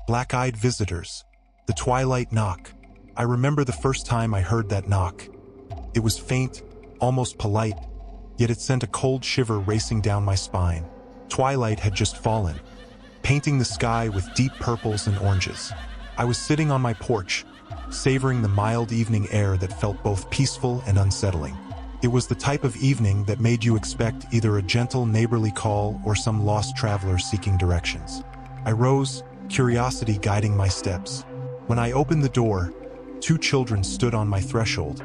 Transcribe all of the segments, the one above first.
Black-eyed visitors. The twilight knock. I remember the first time I heard that knock. It was faint, almost polite, yet it sent a cold shiver racing down my spine. Twilight had just fallen, painting the sky with deep purples and oranges. I was sitting on my porch, savoring the mild evening air that felt both peaceful and unsettling. It was the type of evening that made you expect either a gentle neighborly call or some lost traveler seeking directions. I rose, curiosity guiding my steps. When I opened the door, two children stood on my threshold,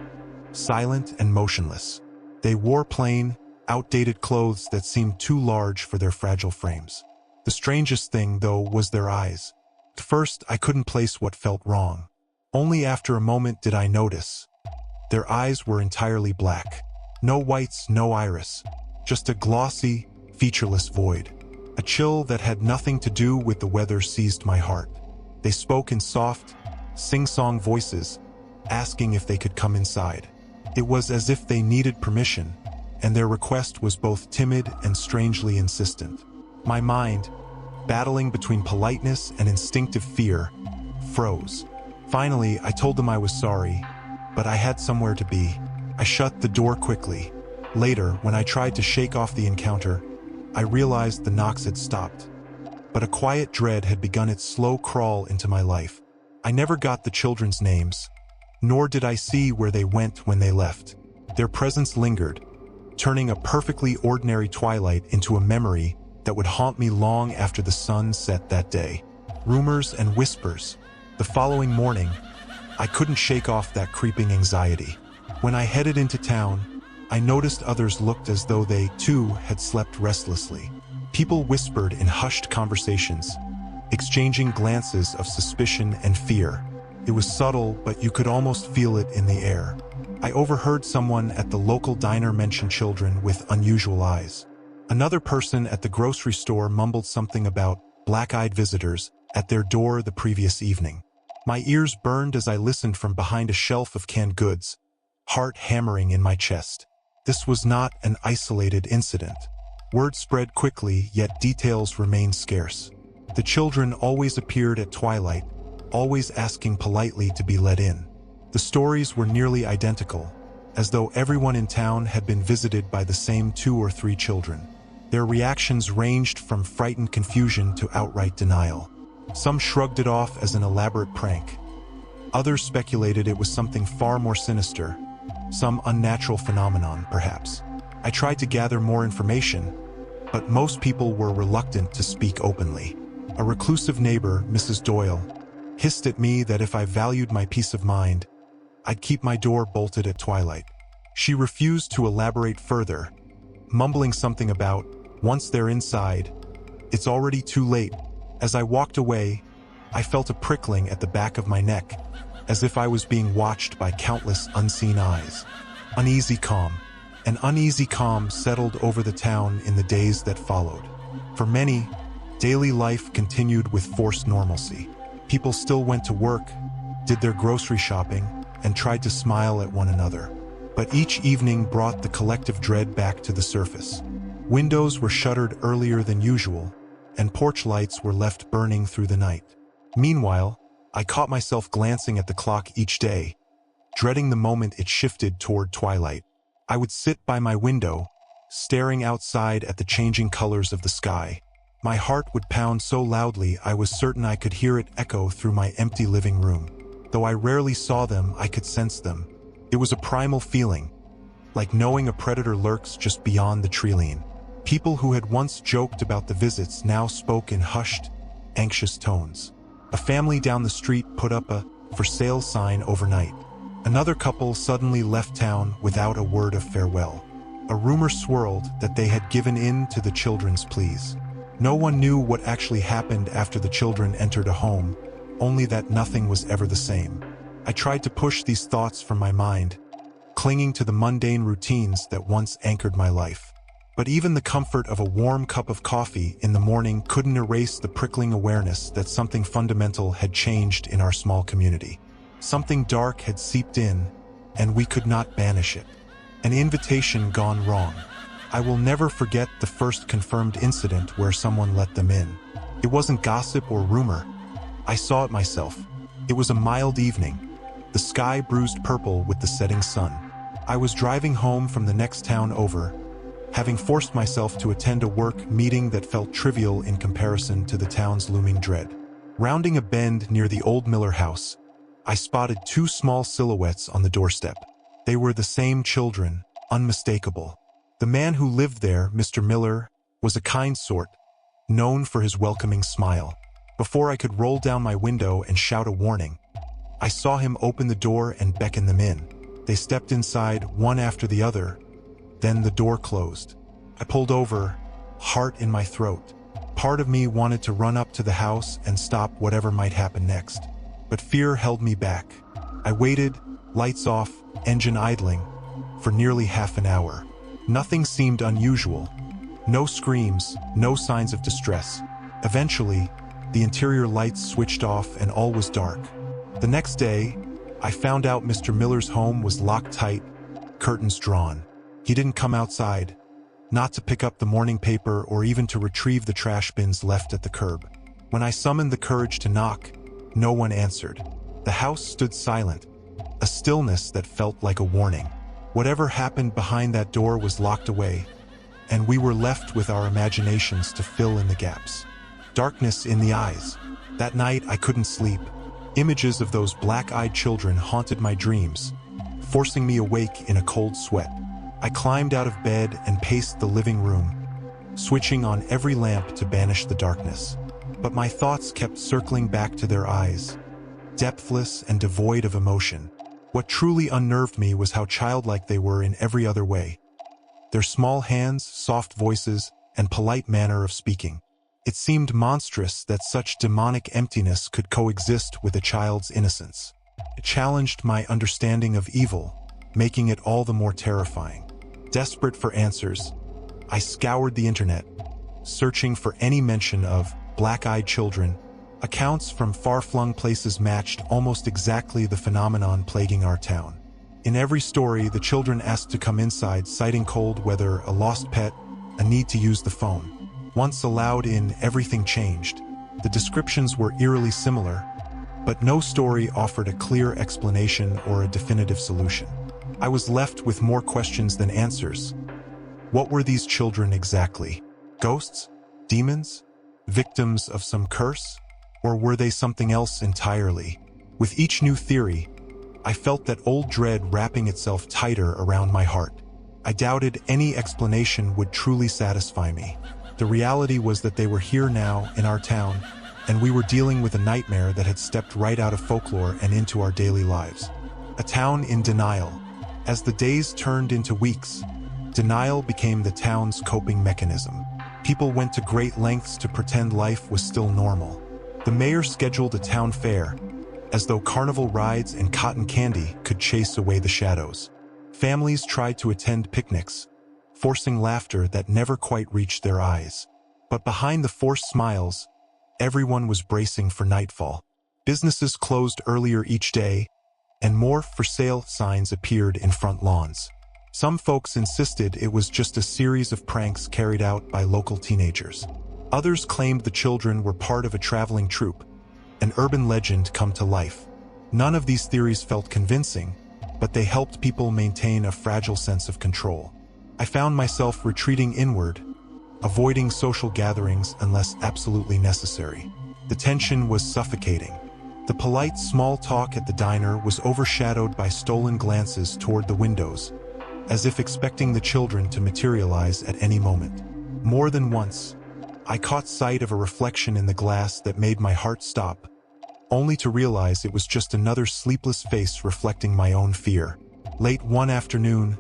silent and motionless. They wore plain, outdated clothes that seemed too large for their fragile frames. The strangest thing, though, was their eyes. At first, I couldn't place what felt wrong. Only after a moment did I notice. Their eyes were entirely black. No whites, no iris. Just a glossy, featureless void. A chill that had nothing to do with the weather seized my heart. They spoke in soft, sing-song voices, asking if they could come inside. It was as if they needed permission, and their request was both timid and strangely insistent. My mind, battling between politeness and instinctive fear, froze. Finally, I told them I was sorry, but I had somewhere to be. I shut the door quickly. Later, when I tried to shake off the encounter, I realized the knocks had stopped. But a quiet dread had begun its slow crawl into my life. I never got the children's names, nor did I see where they went when they left. Their presence lingered, turning a perfectly ordinary twilight into a memory that would haunt me long after the sun set that day. Rumors and whispers. The following morning, I couldn't shake off that creeping anxiety. When I headed into town, I noticed others looked as though they, too, had slept restlessly. People whispered in hushed conversations, exchanging glances of suspicion and fear. It was subtle, but you could almost feel it in the air. I overheard someone at the local diner mention children with unusual eyes. Another person at the grocery store mumbled something about black-eyed visitors at their door the previous evening. My ears burned as I listened from behind a shelf of canned goods, heart hammering in my chest. This was not an isolated incident. Word spread quickly, yet details remained scarce. The children always appeared at twilight, always asking politely to be let in. The stories were nearly identical, as though everyone in town had been visited by the same 2 or 3 children. Their reactions ranged from frightened confusion to outright denial. Some shrugged it off as an elaborate prank. Others speculated it was something far more sinister, some unnatural phenomenon, perhaps. I tried to gather more information, but most people were reluctant to speak openly. A reclusive neighbor, Mrs. Doyle, hissed at me that if I valued my peace of mind, I'd keep my door bolted at twilight. She refused to elaborate further, mumbling something about, once they're inside, it's already too late. As I walked away, I felt a prickling at the back of my neck, as if I was being watched by countless unseen eyes. Uneasy calm. An uneasy calm settled over the town in the days that followed. For many, daily life continued with forced normalcy. People still went to work, did their grocery shopping, and tried to smile at one another. But each evening brought the collective dread back to the surface. Windows were shuttered earlier than usual, and porch lights were left burning through the night. Meanwhile, I caught myself glancing at the clock each day, dreading the moment it shifted toward twilight. I would sit by my window, staring outside at the changing colors of the sky. My heart would pound so loudly I was certain I could hear it echo through my empty living room. Though I rarely saw them, I could sense them. It was a primal feeling, like knowing a predator lurks just beyond the treeline. People who had once joked about the visits now spoke in hushed, anxious tones. A family down the street put up a "for sale" sign overnight. Another couple suddenly left town without a word of farewell. A rumor swirled that they had given in to the children's pleas. No one knew what actually happened after the children entered a home, only that nothing was ever the same. I tried to push these thoughts from my mind, clinging to the mundane routines that once anchored my life. But even the comfort of a warm cup of coffee in the morning couldn't erase the prickling awareness that something fundamental had changed in our small community. Something dark had seeped in, and we could not banish it. An invitation gone wrong. I will never forget the first confirmed incident where someone let them in. It wasn't gossip or rumor. I saw it myself. It was a mild evening, the sky bruised purple with the setting sun. I was driving home from the next town over, having forced myself to attend a work meeting that felt trivial in comparison to the town's looming dread. Rounding a bend near the old Miller house, I spotted two small silhouettes on the doorstep. They were the same children, unmistakable. The man who lived there, Mr. Miller, was a kind sort, known for his welcoming smile. Before I could roll down my window and shout a warning, I saw him open the door and beckon them in. They stepped inside, one after the other. Then the door closed. I pulled over, heart in my throat. Part of me wanted to run up to the house and stop whatever might happen next. But fear held me back. I waited, lights off, engine idling, for nearly half an hour. Nothing seemed unusual. No screams, no signs of distress. Eventually, the interior lights switched off and all was dark. The next day, I found out Mr. Miller's home was locked tight, curtains drawn. He didn't come outside, not to pick up the morning paper or even to retrieve the trash bins left at the curb. When I summoned the courage to knock, no one answered. The house stood silent, a stillness that felt like a warning. Whatever happened behind that door was locked away, and we were left with our imaginations to fill in the gaps. Darkness in the eyes. That night I couldn't sleep. Images of those black-eyed children haunted my dreams, forcing me awake in a cold sweat. I climbed out of bed and paced the living room, switching on every lamp to banish the darkness. But my thoughts kept circling back to their eyes, depthless and devoid of emotion. What truly unnerved me was how childlike they were in every other way. Their small hands, soft voices, and polite manner of speaking. It seemed monstrous that such demonic emptiness could coexist with a child's innocence. It challenged my understanding of evil, making it all the more terrifying. Desperate for answers, I scoured the internet, searching for any mention of black-eyed children. Accounts from far-flung places matched almost exactly the phenomenon plaguing our town. In every story, the children asked to come inside, citing cold weather, a lost pet, a need to use the phone. Once allowed in, everything changed. The descriptions were eerily similar, but no story offered a clear explanation or a definitive solution. I was left with more questions than answers. What were these children exactly? Ghosts? Demons? Victims of some curse? Or were they something else entirely? With each new theory, I felt that old dread wrapping itself tighter around my heart. I doubted any explanation would truly satisfy me. The reality was that they were here now, in our town, and we were dealing with a nightmare that had stepped right out of folklore and into our daily lives. A town in denial. As the days turned into weeks, denial became the town's coping mechanism. People went to great lengths to pretend life was still normal. The mayor scheduled a town fair, as though carnival rides and cotton candy could chase away the shadows. Families tried to attend picnics, forcing laughter that never quite reached their eyes. But behind the forced smiles, everyone was bracing for nightfall. Businesses closed earlier each day, and more for sale signs appeared in front lawns. Some folks insisted it was just a series of pranks carried out by local teenagers. Others claimed the children were part of a traveling troupe, an urban legend come to life. None of these theories felt convincing, but they helped people maintain a fragile sense of control. I found myself retreating inward, avoiding social gatherings unless absolutely necessary. The tension was suffocating. The polite small talk at the diner was overshadowed by stolen glances toward the windows, as if expecting the children to materialize at any moment. More than once, I caught sight of a reflection in the glass that made my heart stop, only to realize it was just another sleepless face reflecting my own fear. Late one afternoon,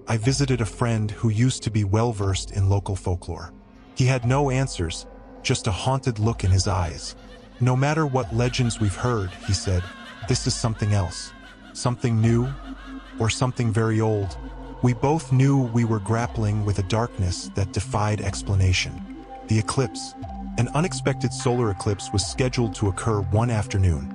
I visited a friend who used to be well-versed in local folklore. He had no answers, just a haunted look in his eyes. No matter what legends we've heard, he said, this is something else. Something new, or something very old. We both knew we were grappling with a darkness that defied explanation. The eclipse. An unexpected solar eclipse was scheduled to occur one afternoon.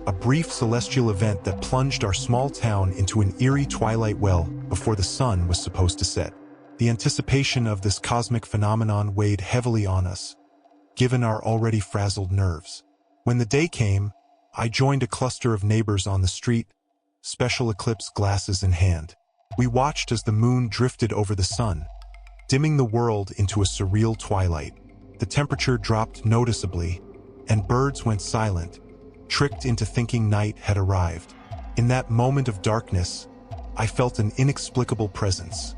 A brief celestial event that plunged our small town into an eerie twilight well before the sun was supposed to set. The anticipation of this cosmic phenomenon weighed heavily on us, given our already frazzled nerves. When the day came, I joined a cluster of neighbors on the street, special eclipse glasses in hand. We watched as the moon drifted over the sun, dimming the world into a surreal twilight. The temperature dropped noticeably, and birds went silent, tricked into thinking night had arrived. In that moment of darkness, I felt an inexplicable presence,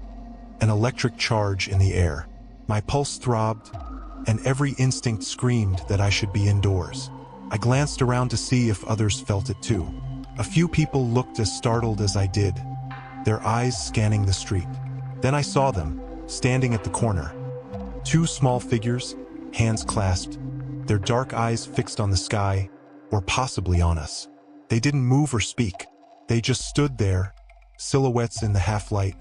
an electric charge in the air. My pulse throbbed, and every instinct screamed that I should be indoors. I glanced around to see if others felt it too. A few people looked as startled as I did, their eyes scanning the street. Then I saw them, standing at the corner. Two small figures, hands clasped, their dark eyes fixed on the sky, or possibly on us. They didn't move or speak. They just stood there, silhouettes in the half-light,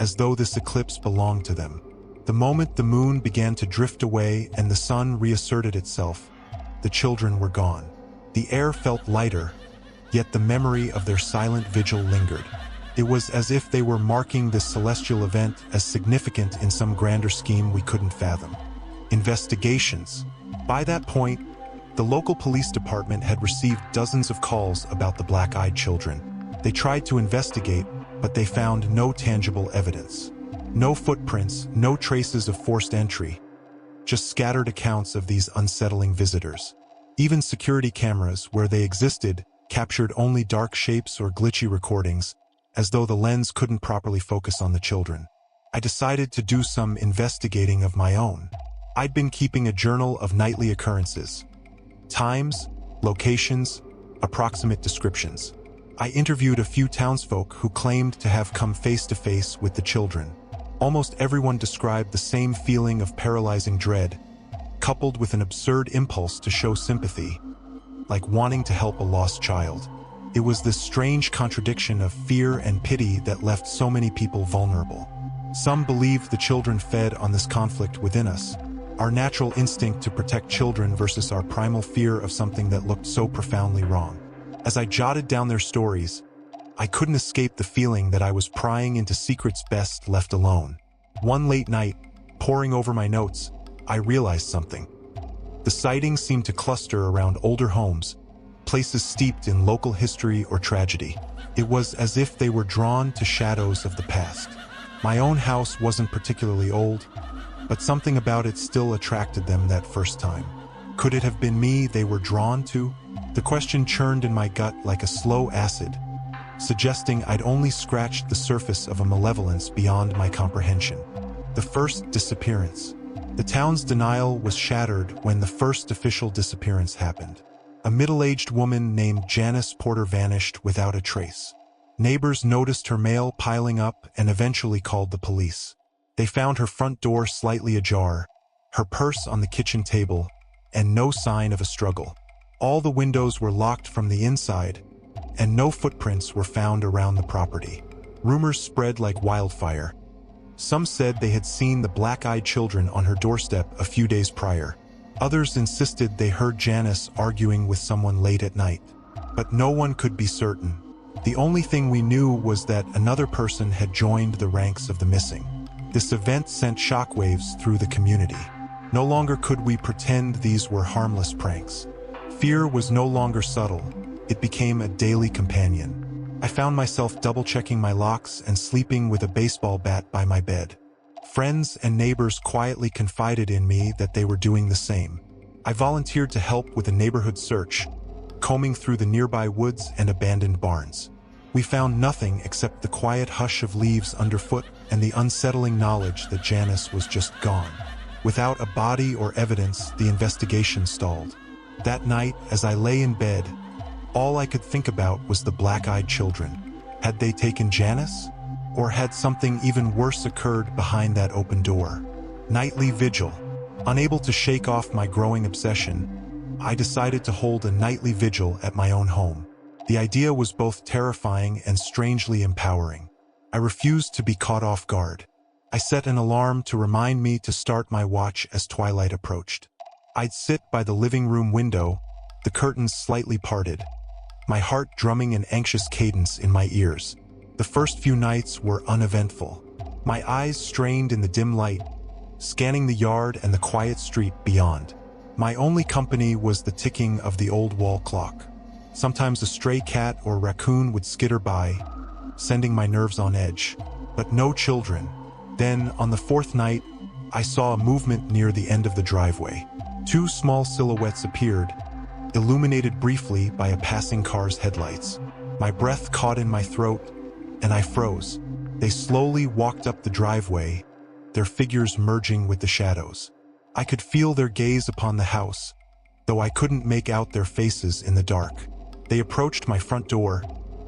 as though this eclipse belonged to them. The moment the moon began to drift away and the sun reasserted itself, the children were gone. The air felt lighter, yet the memory of their silent vigil lingered. It was as if they were marking this celestial event as significant in some grander scheme we couldn't fathom. Investigations. By that point, the local police department had received dozens of calls about the black-eyed children. They tried to investigate, but they found no tangible evidence. No footprints, no traces of forced entry, just scattered accounts of these unsettling visitors. Even security cameras, where they existed, captured only dark shapes or glitchy recordings, as though the lens couldn't properly focus on the children. I decided to do some investigating of my own. I'd been keeping a journal of nightly occurrences. Times, locations, approximate descriptions. I interviewed a few townsfolk who claimed to have come face-to-face with the children. Almost everyone described the same feeling of paralyzing dread, coupled with an absurd impulse to show sympathy, like wanting to help a lost child. It was this strange contradiction of fear and pity that left so many people vulnerable. Some believed the children fed on this conflict within us, our natural instinct to protect children versus our primal fear of something that looked so profoundly wrong. As I jotted down their stories, I couldn't escape the feeling that I was prying into secrets best left alone. One late night, poring over my notes, I realized something. The sightings seemed to cluster around older homes, places steeped in local history or tragedy. It was as if they were drawn to shadows of the past. My own house wasn't particularly old, but something about it still attracted them that first time. Could it have been me they were drawn to? The question churned in my gut like a slow acid, suggesting I'd only scratched the surface of a malevolence beyond my comprehension. The first disappearance. The town's denial was shattered when the first official disappearance happened. A middle-aged woman named Janice Porter vanished without a trace. Neighbors noticed her mail piling up and eventually called the police. They found her front door slightly ajar, her purse on the kitchen table, and no sign of a struggle. All the windows were locked from the inside, and no footprints were found around the property. Rumors spread like wildfire. Some said they had seen the black-eyed children on her doorstep a few days prior. Others insisted they heard Janice arguing with someone late at night. But no one could be certain. The only thing we knew was that another person had joined the ranks of the missing. This event sent shockwaves through the community. No longer could we pretend these were harmless pranks. Fear was no longer subtle. It became a daily companion. I found myself double-checking my locks and sleeping with a baseball bat by my bed. Friends and neighbors quietly confided in me that they were doing the same. I volunteered to help with a neighborhood search, combing through the nearby woods and abandoned barns. We found nothing except the quiet hush of leaves underfoot and the unsettling knowledge that Janice was just gone. Without a body or evidence, the investigation stalled. That night, as I lay in bed, all I could think about was the black-eyed children. Had they taken Janice? Or had something even worse occurred behind that open door? Nightly vigil. Unable to shake off my growing obsession, I decided to hold a nightly vigil at my own home. The idea was both terrifying and strangely empowering. I refused to be caught off guard. I set an alarm to remind me to start my watch as twilight approached. I'd sit by the living room window, the curtains slightly parted, my heart drumming an anxious cadence in my ears. The first few nights were uneventful. My eyes strained in the dim light, scanning the yard and the quiet street beyond. My only company was the ticking of the old wall clock. Sometimes a stray cat or raccoon would skitter by, sending my nerves on edge. But no children. Then, on the fourth night, I saw a movement near the end of the driveway. Two small silhouettes appeared, illuminated briefly by a passing car's headlights. My breath caught in my throat, and I froze. They slowly walked up the driveway, their figures merging with the shadows. I could feel their gaze upon the house, though I couldn't make out their faces in the dark. They approached my front door,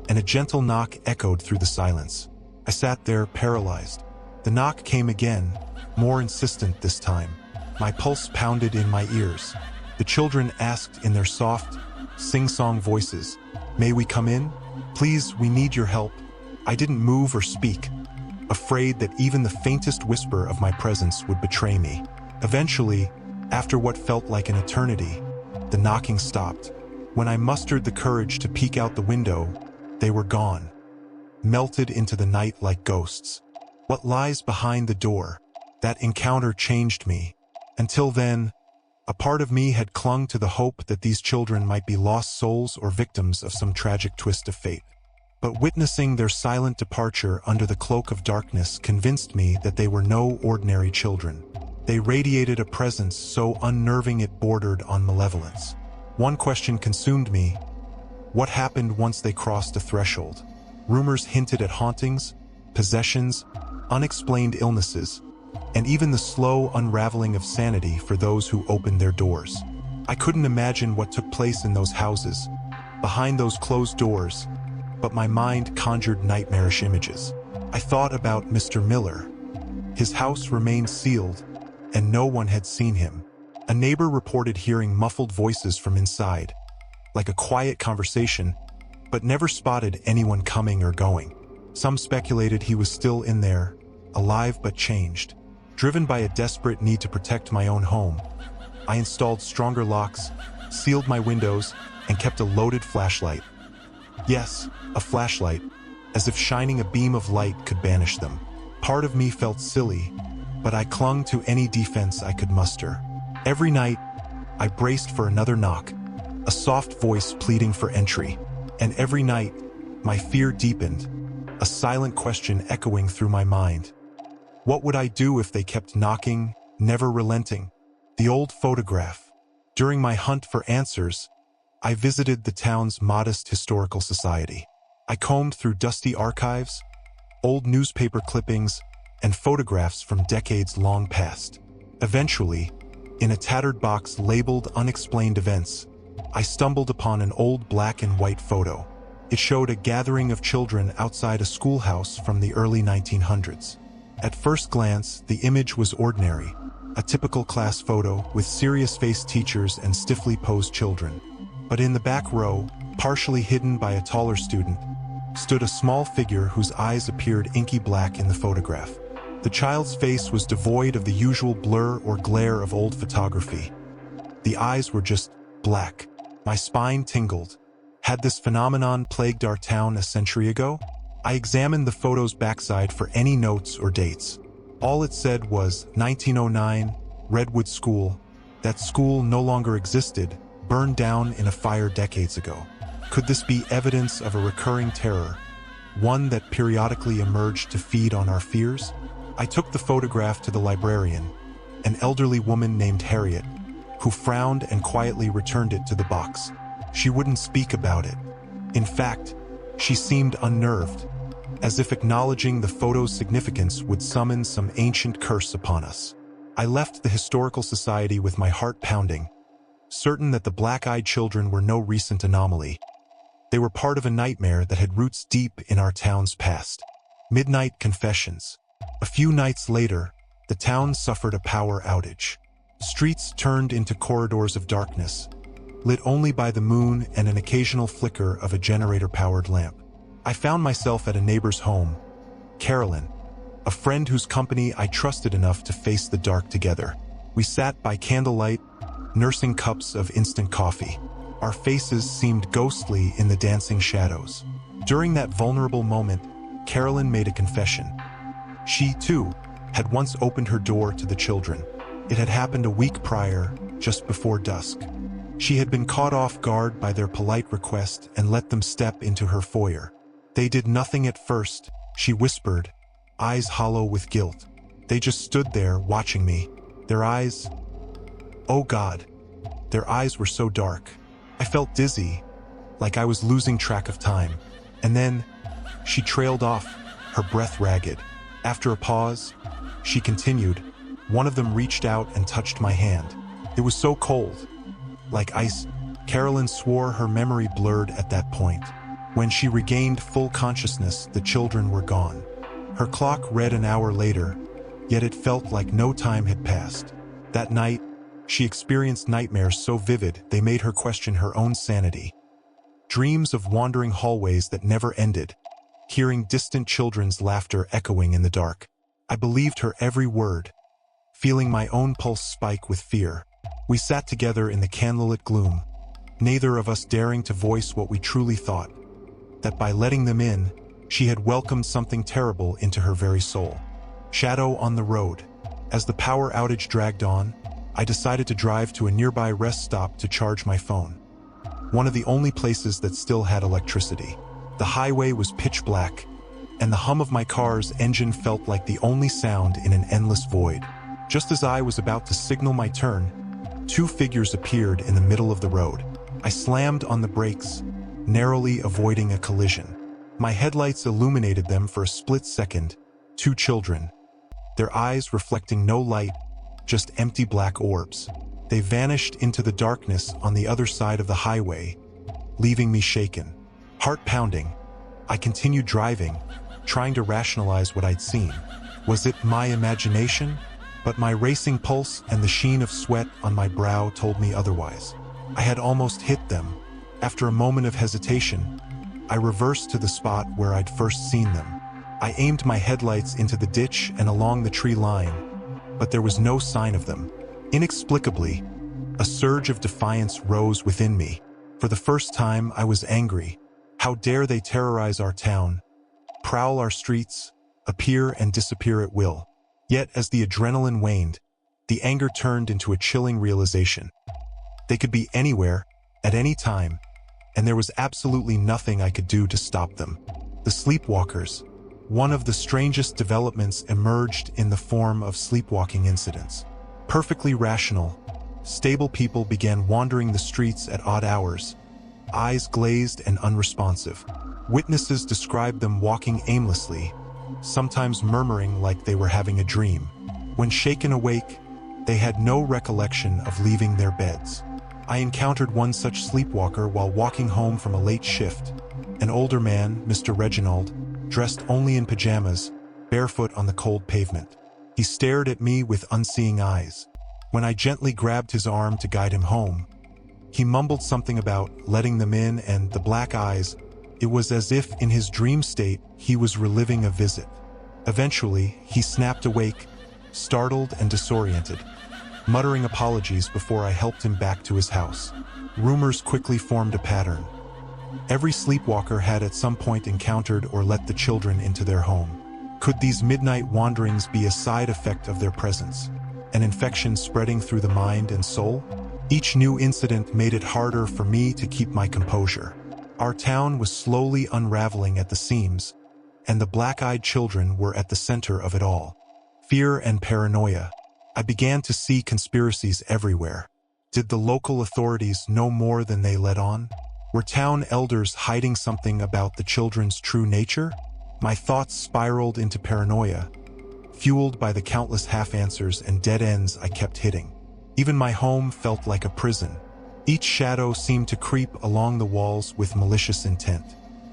and a gentle knock echoed through the silence. I sat there, paralyzed. The knock came again, more insistent this time. My pulse pounded in my ears. The children asked in their soft, sing-song voices, "May we come in? Please, we need your help." I didn't move or speak, afraid that even the faintest whisper of my presence would betray me. Eventually, after what felt like an eternity, the knocking stopped. When I mustered the courage to peek out the window, they were gone, melted into the night like ghosts. What lies behind the door? That encounter changed me. Until then, a part of me had clung to the hope that these children might be lost souls or victims of some tragic twist of fate. But witnessing their silent departure under the cloak of darkness convinced me that they were no ordinary children. They radiated a presence so unnerving it bordered on malevolence. One question consumed me: what happened once they crossed a threshold? Rumors hinted at hauntings, possessions, unexplained illnesses, and even the slow unraveling of sanity for those who opened their doors. I couldn't imagine what took place in those houses, behind those closed doors, but my mind conjured nightmarish images. I thought about Mr. Miller. His house remained sealed, and no one had seen him. A neighbor reported hearing muffled voices from inside, like a quiet conversation, but never spotted anyone coming or going. Some speculated he was still in there, alive but changed. Driven by a desperate need to protect my own home, I installed stronger locks, sealed my windows, and kept a loaded flashlight. Yes, a flashlight, as if shining a beam of light could banish them. Part of me felt silly, but I clung to any defense I could muster. Every night, I braced for another knock, a soft voice pleading for entry. And every night, my fear deepened, a silent question echoing through my mind. What would I do if they kept knocking, never relenting? The old photograph. During my hunt for answers, I visited the town's modest historical society. I combed through dusty archives, old newspaper clippings, and photographs from decades long past. Eventually, in a tattered box labeled Unexplained Events, I stumbled upon an old black and white photo. It showed a gathering of children outside a schoolhouse from the early 1900s. At first glance, the image was ordinary, a typical class photo with serious-faced teachers and stiffly posed children. But in the back row, partially hidden by a taller student, stood a small figure whose eyes appeared inky black in the photograph. The child's face was devoid of the usual blur or glare of old photography. The eyes were just black. My spine tingled. Had this phenomenon plagued our town a century ago? I examined the photo's backside for any notes or dates. All it said was 1909, Redwood School. That school no longer existed, burned down in a fire decades ago. Could this be evidence of a recurring terror, one that periodically emerged to feed on our fears? I took the photograph to the librarian, an elderly woman named Harriet, who frowned and quietly returned it to the box. She wouldn't speak about it. In fact, she seemed unnerved, as if acknowledging the photo's significance would summon some ancient curse upon us. I left the Historical Society with my heart pounding, certain that the black-eyed children were no recent anomaly. They were part of a nightmare that had roots deep in our town's past. Midnight confessions. A few nights later, the town suffered a power outage. Streets turned into corridors of darkness, lit only by the moon and an occasional flicker of a generator-powered lamp. I found myself at a neighbor's home, Carolyn, a friend whose company I trusted enough to face the dark together. We sat by candlelight, nursing cups of instant coffee. Our faces seemed ghostly in the dancing shadows. During that vulnerable moment, Carolyn made a confession. She, too, had once opened her door to the children. It had happened a week prior, just before dusk. She had been caught off guard by their polite request and let them step into her foyer. They did nothing at first, she whispered, eyes hollow with guilt. They just stood there watching me. Their eyes... Oh God. Their eyes were so dark. I felt dizzy, like I was losing track of time. And then, she trailed off, her breath ragged. After a pause, she continued. One of them reached out and touched my hand. It was so cold, like ice. Carolyn swore her memory blurred at that point. When she regained full consciousness, the children were gone. Her clock read an hour later, yet it felt like no time had passed. That night, she experienced nightmares so vivid they made her question her own sanity. Dreams of wandering hallways that never ended, hearing distant children's laughter echoing in the dark. I believed her every word, feeling my own pulse spike with fear. We sat together in the candlelit gloom, neither of us daring to voice what we truly thought, that by letting them in, she had welcomed something terrible into her very soul. Shadow on the road. As the power outage dragged on, I decided to drive to a nearby rest stop to charge my phone. One of the only places that still had electricity. The highway was pitch black, and the hum of my car's engine felt like the only sound in an endless void. Just as I was about to signal my turn, two figures appeared in the middle of the road. I slammed on the brakes, narrowly avoiding a collision. My headlights illuminated them for a split second. Two children, their eyes reflecting no light, just empty black orbs. They vanished into the darkness on the other side of the highway, leaving me shaken. Heart pounding, I continued driving, trying to rationalize what I'd seen. Was it my imagination? But my racing pulse and the sheen of sweat on my brow told me otherwise. I had almost hit them. After a moment of hesitation, I reversed to the spot where I'd first seen them. I aimed my headlights into the ditch and along the tree line, but there was no sign of them. Inexplicably, a surge of defiance rose within me. For the first time, I was angry. How dare they terrorize our town, prowl our streets, appear and disappear at will. Yet as the adrenaline waned, the anger turned into a chilling realization. They could be anywhere, at any time, and there was absolutely nothing I could do to stop them. The sleepwalkers. One of the strangest developments emerged in the form of sleepwalking incidents. Perfectly rational, stable people began wandering the streets at odd hours, eyes glazed and unresponsive. Witnesses described them walking aimlessly, sometimes murmuring like they were having a dream. When shaken awake, they had no recollection of leaving their beds. I encountered one such sleepwalker while walking home from a late shift. An older man, Mr. Reginald, dressed only in pajamas, barefoot on the cold pavement. He stared at me with unseeing eyes. When I gently grabbed his arm to guide him home, he mumbled something about letting them in and the black eyes. It was as if in his dream state he was reliving a visit. Eventually, he snapped awake, startled and disoriented, muttering apologies before I helped him back to his house. Rumors quickly formed a pattern. Every sleepwalker had at some point encountered or let the children into their home. Could these midnight wanderings be a side effect of their presence? An infection spreading through the mind and soul? Each new incident made it harder for me to keep my composure. Our town was slowly unraveling at the seams, and the black-eyed children were at the center of it all. Fear and paranoia. I began to see conspiracies everywhere. Did the local authorities know more than they let on? Were town elders hiding something about the children's true nature? My thoughts spiraled into paranoia, fueled by the countless half-answers and dead ends I kept hitting. Even my home felt like a prison. Each shadow seemed to creep along the walls with malicious intent.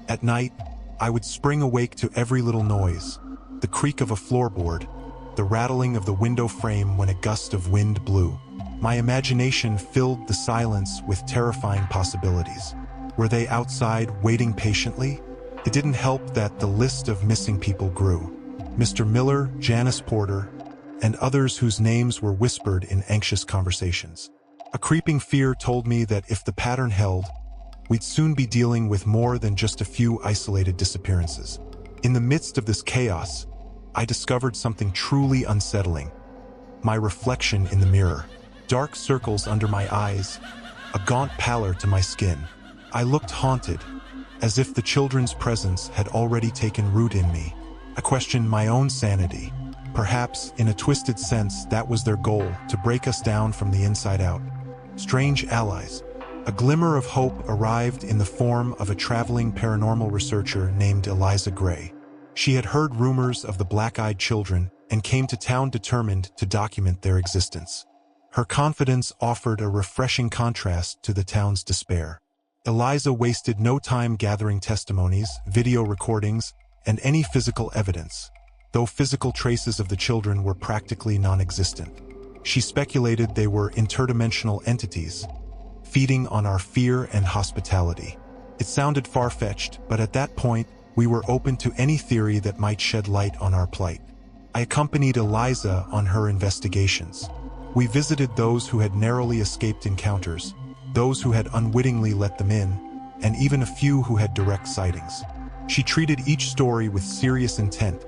At night, I would spring awake to every little noise, the creak of a floorboard, the rattling of the window frame when a gust of wind blew. My imagination filled the silence with terrifying possibilities. Were they outside waiting patiently? It didn't help that the list of missing people grew. Mr. Miller, Janice Porter, and others whose names were whispered in anxious conversations. A creeping fear told me that if the pattern held, we'd soon be dealing with more than just a few isolated disappearances. In the midst of this chaos, I discovered something truly unsettling. My reflection in the mirror. dark circles under my eyes, a gaunt pallor to my skin. I looked haunted, as if the children's presence had already taken root in me. I questioned my own sanity. Perhaps, in a twisted sense, that was their goal, to break us down from the inside out. Strange allies. A glimmer of hope arrived in the form of a traveling paranormal researcher named Eliza Gray. She had heard rumors of the black-eyed children and came to town determined to document their existence. Her confidence offered a refreshing contrast to the town's despair. Eliza wasted no time gathering testimonies, video recordings, and any physical evidence, though physical traces of the children were practically non-existent. She speculated they were interdimensional entities, feeding on our fear and hospitality. It sounded far-fetched, but at that point, we were open to any theory that might shed light on our plight. I accompanied Eliza on her investigations. We visited those who had narrowly escaped encounters, those who had unwittingly let them in, and even a few who had direct sightings. She treated each story with serious intent,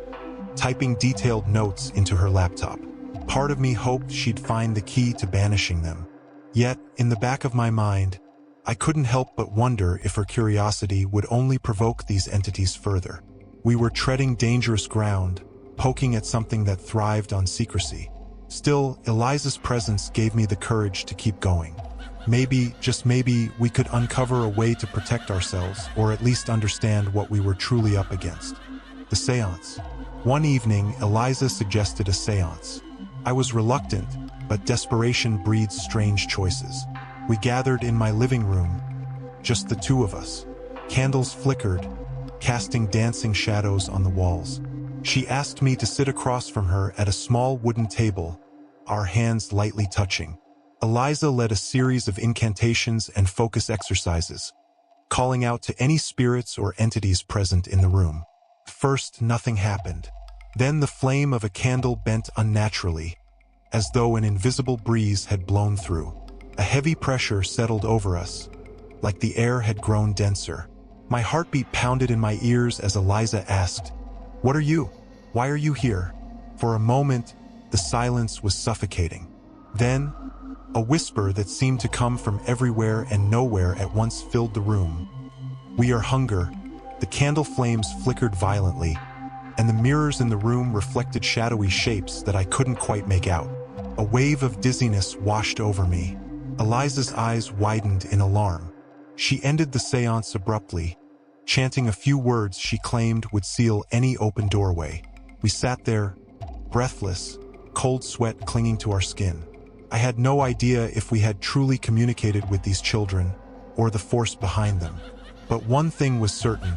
typing detailed notes into her laptop. Part of me hoped she'd find the key to banishing them. Yet, in the back of my mind, I couldn't help but wonder if her curiosity would only provoke these entities further. We were treading dangerous ground, poking at something that thrived on secrecy. Still, Eliza's presence gave me the courage to keep going. Maybe, just maybe, we could uncover a way to protect ourselves, or at least understand what we were truly up against. The séance. One evening, Eliza suggested a séance. I was reluctant, but desperation breeds strange choices. We gathered in my living room, just the two of us. Candles flickered, casting dancing shadows on the walls. She asked me to sit across from her at a small wooden table, our hands lightly touching. Eliza led a series of incantations and focus exercises, calling out to any spirits or entities present in the room. First, nothing happened. Then the flame of a candle bent unnaturally, as though an invisible breeze had blown through. A heavy pressure settled over us, like the air had grown denser. My heartbeat pounded in my ears as Eliza asked, "What are you? Why are you here?" For a moment, the silence was suffocating. Then, a whisper that seemed to come from everywhere and nowhere at once filled the room. "We are hunger." The candle flames flickered violently, and the mirrors in the room reflected shadowy shapes that I couldn't quite make out. A wave of dizziness washed over me. Eliza's eyes widened in alarm. She ended the séance abruptly, chanting a few words she claimed would seal any open doorway. We sat there, breathless, cold sweat clinging to our skin. I had no idea if we had truly communicated with these children, or the force behind them. But one thing was certain: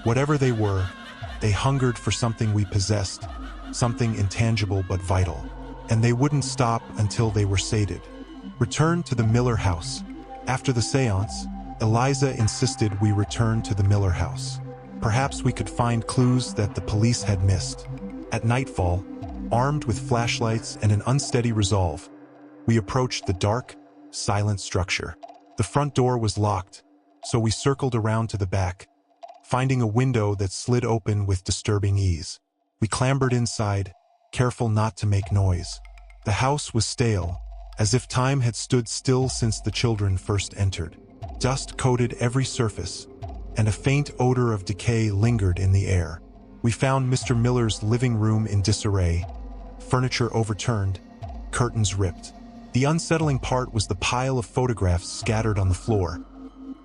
whatever they were, they hungered for something we possessed, something intangible but vital. And they wouldn't stop until they were sated. Returned to the Miller house. After the séance, Eliza insisted we return to the Miller house. Perhaps we could find clues that the police had missed. At nightfall, armed with flashlights and an unsteady resolve, we approached the dark, silent structure. The front door was locked, so we circled around to the back, finding a window that slid open with disturbing ease. We clambered inside, careful not to make noise. The house was stale, as if time had stood still since the children first entered. Dust coated every surface, and a faint odor of decay lingered in the air. We found Mr. Miller's living room in disarray, furniture overturned, curtains ripped. The unsettling part was the pile of photographs scattered on the floor.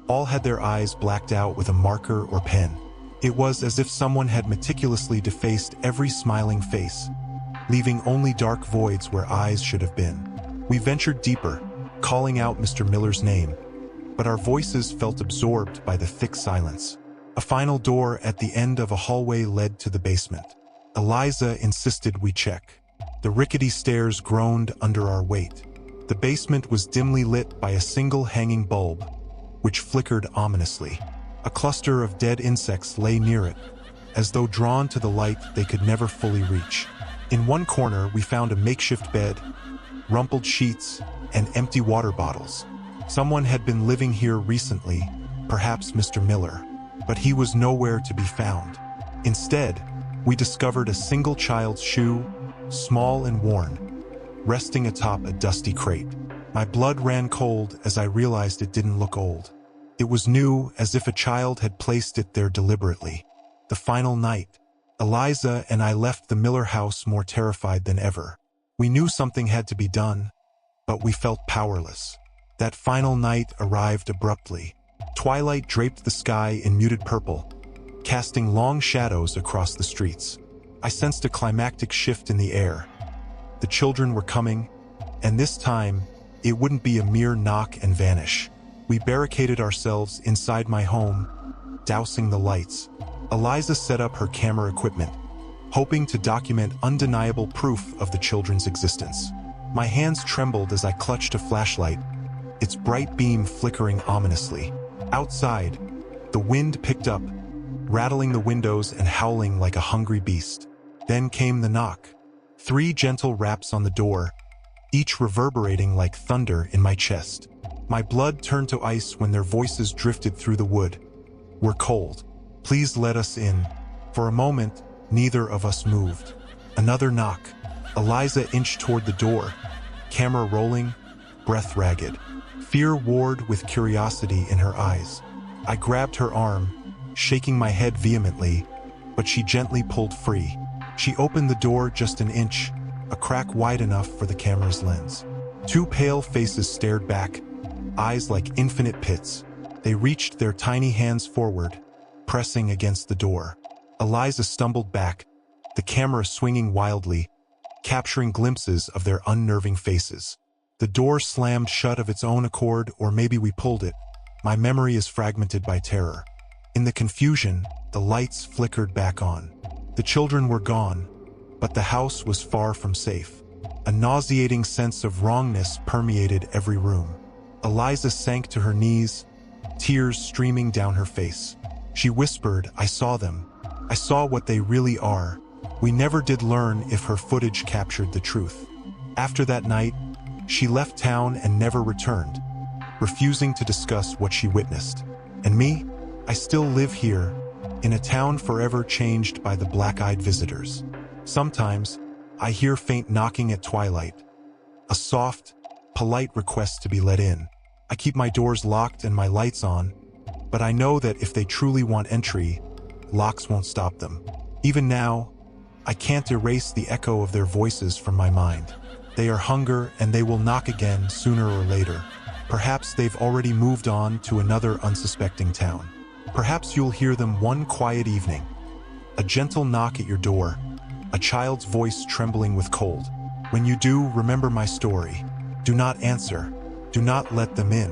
All had their eyes blacked out with a marker or pen. It was as if someone had meticulously defaced every smiling face, leaving only dark voids where eyes should have been. We ventured deeper, calling out Mr. Miller's name, but our voices felt absorbed by the thick silence. A final door at the end of a hallway led to the basement. Eliza insisted we check. The rickety stairs groaned under our weight. The basement was dimly lit by a single hanging bulb, which flickered ominously. A cluster of dead insects lay near it, as though drawn to the light they could never fully reach. In one corner, we found a makeshift bed, rumpled sheets, and empty water bottles. Someone had been living here recently, perhaps Mr. Miller, but he was nowhere to be found. Instead, we discovered a single child's shoe, small and worn, resting atop a dusty crate. My blood ran cold as I realized it didn't look old. It was new, as if a child had placed it there deliberately. The final night. Eliza and I left the Miller house more terrified than ever. We knew something had to be done, but we felt powerless. That final night arrived abruptly. Twilight draped the sky in muted purple, casting long shadows across the streets. I sensed a climactic shift in the air. The children were coming, and this time, it wouldn't be a mere knock and vanish. We barricaded ourselves inside my home, dousing the lights. Eliza set up her camera equipment, hoping to document undeniable proof of the children's existence. My hands trembled as I clutched a flashlight, its bright beam flickering ominously. Outside, the wind picked up, rattling the windows and howling like a hungry beast. Then came the knock. 3 gentle raps on the door, each reverberating like thunder in my chest. My blood turned to ice when their voices drifted through the wood. "We're cold. Please let us in." For a moment, neither of us moved. Another knock. Eliza inched toward the door, camera rolling, breath ragged. Fear warred with curiosity in her eyes. I grabbed her arm, shaking my head vehemently, but she gently pulled free. She opened the door just an inch, a crack wide enough for the camera's lens. 2 pale faces stared back, eyes like infinite pits. They reached their tiny hands forward, pressing against the door. Eliza stumbled back, the camera swinging wildly, capturing glimpses of their unnerving faces. The door slammed shut of its own accord, or maybe we pulled it. My memory is fragmented by terror. In the confusion, the lights flickered back on. The children were gone, but the house was far from safe. A nauseating sense of wrongness permeated every room. Eliza sank to her knees, tears streaming down her face. She whispered, "I saw them. I saw what they really are." We never did learn if her footage captured the truth. After that night, she left town and never returned, refusing to discuss what she witnessed. And me? I still live here, in a town forever changed by the black-eyed visitors. Sometimes, I hear faint knocking at twilight, a soft, polite request to be let in. I keep my doors locked and my lights on, but I know that if they truly want entry, locks won't stop them. Even now, I can't erase the echo of their voices from my mind. They are hunger, and they will knock again sooner or later. Perhaps they've already moved on to another unsuspecting town. Perhaps you'll hear them one quiet evening. A gentle knock at your door, a child's voice trembling with cold. When you do, remember my story. Do not answer. Do not let them in.